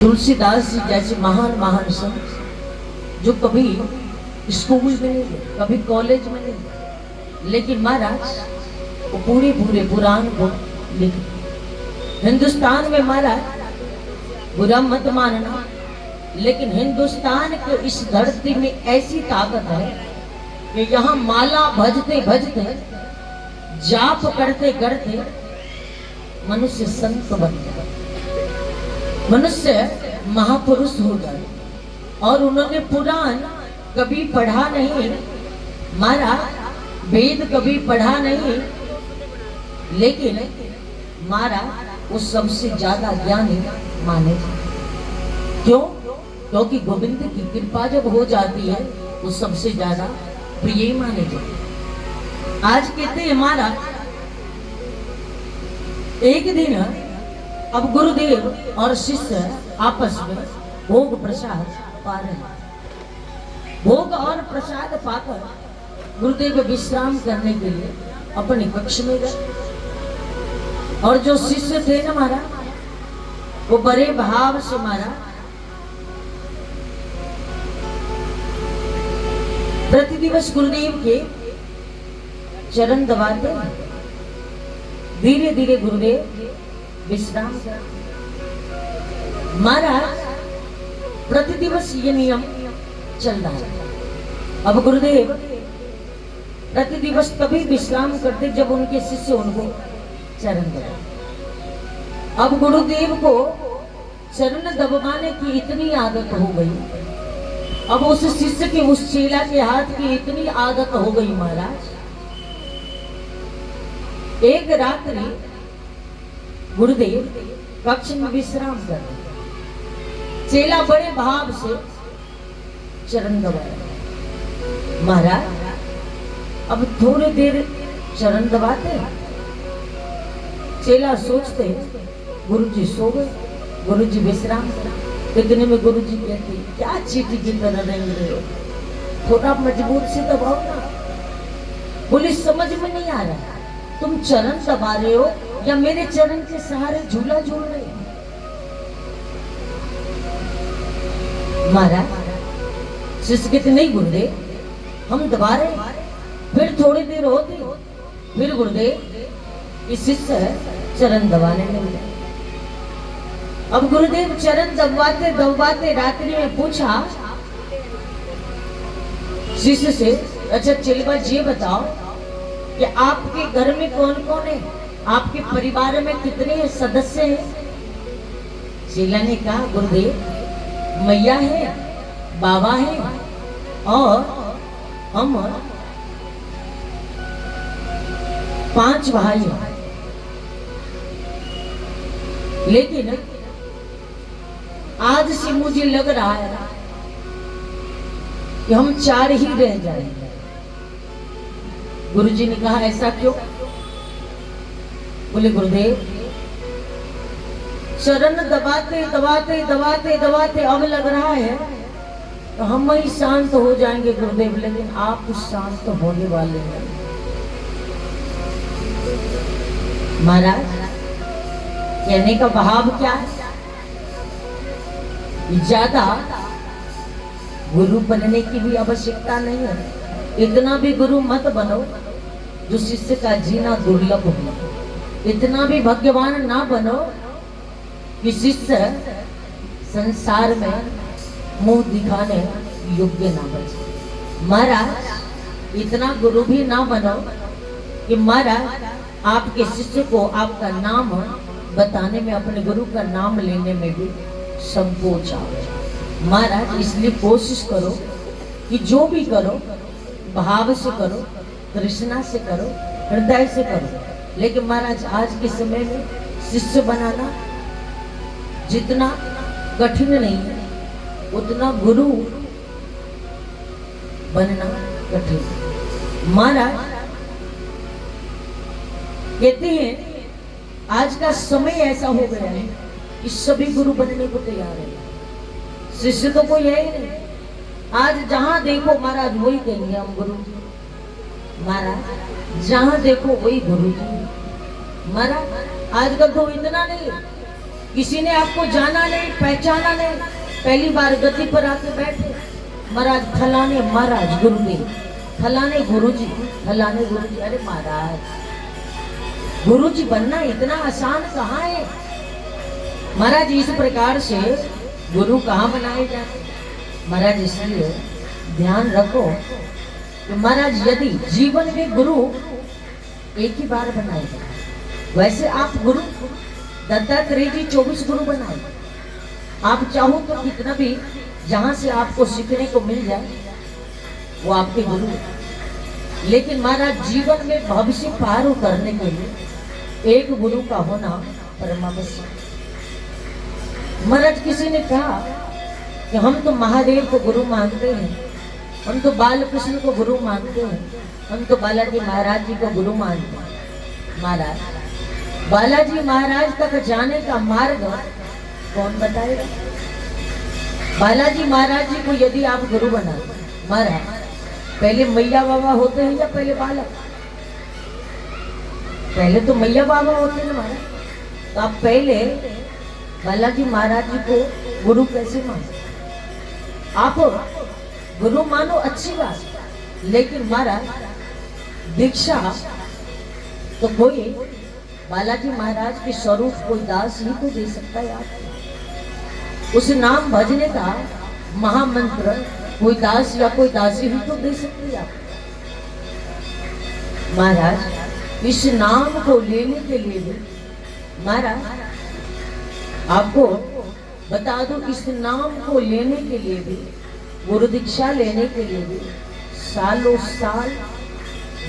तुलसीदास जी जैसे महान महान संत जो कभी स्कूल में नहीं गए, कभी कॉलेज में नहीं गए, लेकिन महाराज वो पूरे पूरे पुराण को लिख हिंदुस्तान में महाराज बुरा मत मानना, लेकिन हिंदुस्तान के इस धरती में ऐसी ताकत है कि यहाँ माला भजते भजते जाप करते करते मनुष्य संत बन जाए, मनुष्य महापुरुष हो जाए। और उन्होंने पुराण कभी पढ़ा नहीं, मारा वेद कभी पढ़ा नहीं, लेकिन मारा वो सबसे ज्यादा ज्ञानी माने। क्यों? क्योंकि गोविंद की कृपा जब हो जाती है वो सबसे ज्यादा प्रिय माने जाते। आज कहते हैं हमारा एक दिन अब गुरुदेव और शिष्य आपस में भोग प्रसाद पा रहे हैं। भोग और प्रसाद पाकर गुरुदेव विश्राम करने के लिए अपने कक्ष में गए, और जो शिष्य थे ना हमारा वो बड़े भाव से हमारा प्रतिदिवस गुरुदेव के चरण दबाते, धीरे धीरे गुरुदेव विश्राम कर। महाराज प्रतिदिवस ये नियम चल रहा है। अब गुरुदेव प्रतिदिवस तभी विश्राम करते जब उनके शिष्य उनको चरण दबाते। अब गुरुदेव को चरण दबाने की इतनी आदत हो गई, अब उस शिष्य के उस चेला के हाथ की इतनी आदत हो गई महाराज, एक रात्रि गुरुदेव कक्ष में विश्राम कर रहे, चेला बड़े भाव से चरण दबाया। महाराज अब थोड़ी देर चरण दबाते, चेला सोचते गुरुजी सो गए, गुरुजी विश्राम कर। इतने में गुरुजी कहते क्या चीटी की तरह रेंग रहे हो, थोड़ा मजबूत से दबाओ ना। बोली समझ में नहीं आ रहा, तुम चरण दबा रहे हो या मेरे चरण के सहारे झूला झूल रहे हो। महाराज शिष्य कहते नहीं गुरुदेव हम दबा रहे। फिर थोड़ी देर होती, फिर गुरुदेव इस शिष्य चरण दबाने लगे। अब गुरुदेव चरण दबाते दबाते रात्रि में पूछा शिष्य से, अच्छा चेला जी बताओ कि आपके घर में कौन कौन है, आपके परिवार में कितने सदस्य हैं? चेला ने कहा गुरुदेव मैया है, बाबा है और हम 5 भाई हैं, लेकिन आज से मुझे लग रहा है कि हम 4 ही रह जाएंगे। गुरुजी ने कहा ऐसा क्यों? बोले गुरुदेव चरण दबाते दबाते दबाते दबाते अब लग रहा है तो हम ही शांत हो जाएंगे गुरुदेव, लेकिन आप शांत होने वाले हैं। महाराज कहने का भाव क्या है? ज्यादा गुरु बनने की भी आवश्यकता नहीं है, इतना भी गुरु मत बनो जो शिष्य का जीना दुर्लभ हो, इतना भी भगवान ना बनो कि शिष्य संसार में मुंह दिखाने योग्य ना बचे। महाराज इतना गुरु भी ना बनो कि महाराज आपके शिष्य को आपका नाम बताने में, अपने गुरु का नाम लेने में भी संकोच आवे। महाराज इसलिए कोशिश करो कि जो भी करो भाव से करो, तृष्णा से करो, हृदय से करो। लेकिन महाराज आज के समय में शिष्य बनाना जितना कठिन नहीं है, उतना गुरु बनना कठिन है। महाराज कहते हैं आज का समय ऐसा हो गया है कि सभी गुरु बनने को तैयार है, शिष्य तो कोई है ही नहीं। आज जहां देखो महाराज वही कहेंगे हम गुरु जी, महाराज जहां देखो वही गुरु जी। महाराज आजकल तो इतना नहीं किसी ने आपको जाना नहीं, पहचाना नहीं, पहली बार गद्दी पर आके बैठे, महाराज फलाने महाराज गुरुदेव, फलाने गुरुजी, फलाने गुरुजी। अरे महाराज, गुरुजी बनना इतना आसान कहाँ है महाराज? इस प्रकार से गुरु कहाँ बनाए जाते महाराज? इसलिए ध्यान रखो कि महाराज यदि जीवन में गुरु एक ही बार बनाए जाए, वैसे आप गुरु दत्तात्रेय जी 24 गुरु बनाए। आप चाहो तो कितना भी जहां से आपको सीखने को मिल जाए वो आपके गुरु है। लेकिन महाराज जीवन में भविष्य पार उतरने के लिए एक गुरु का होना परमावश्यक। महाराज किसी ने कहा कि हम तो महादेव को गुरु मानते हैं, हम तो बालकृष्ण को गुरु मानते हैं, हम तो बालाजी महाराज जी को गुरु मानते हैं। महाराज, बालाजी महाराज तक जाने का मार्ग कौन बताएगा? बालाजी महाराज जी को यदि आप गुरु बनाते, महाराज पहले मैया बाबा होते हैं या पहले बालक? पहले तो मैया बाबा होते हैं महाराज। तो आप पहले बालाजी महाराज जी को गुरु कैसे मानते? आप गुरु मानो अच्छी बात, लेकिन महाराज दीक्षा तो कोई बालाजी महाराज के स्वरूप कोई दास ही तो दे सकता है आपको। उस नाम भजने का महामंत्र कोई दास या कोई दासी ही तो दे सकती है आपको। महाराज इस नाम को लेने के लिए भी महाराज आपको बता दो, इस नाम को लेने के लिए भी, गुरु दीक्षा लेने के लिए भी सालों साल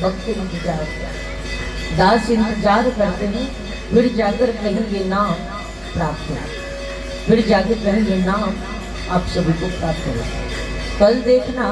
वक्त इंतजार, दास इंतजार करते हैं, फिर जाकर कहीं ये नाम प्राप्त हो, फिर जाकर कहीं ये नाम आप सभी को प्राप्त हो। कल देखना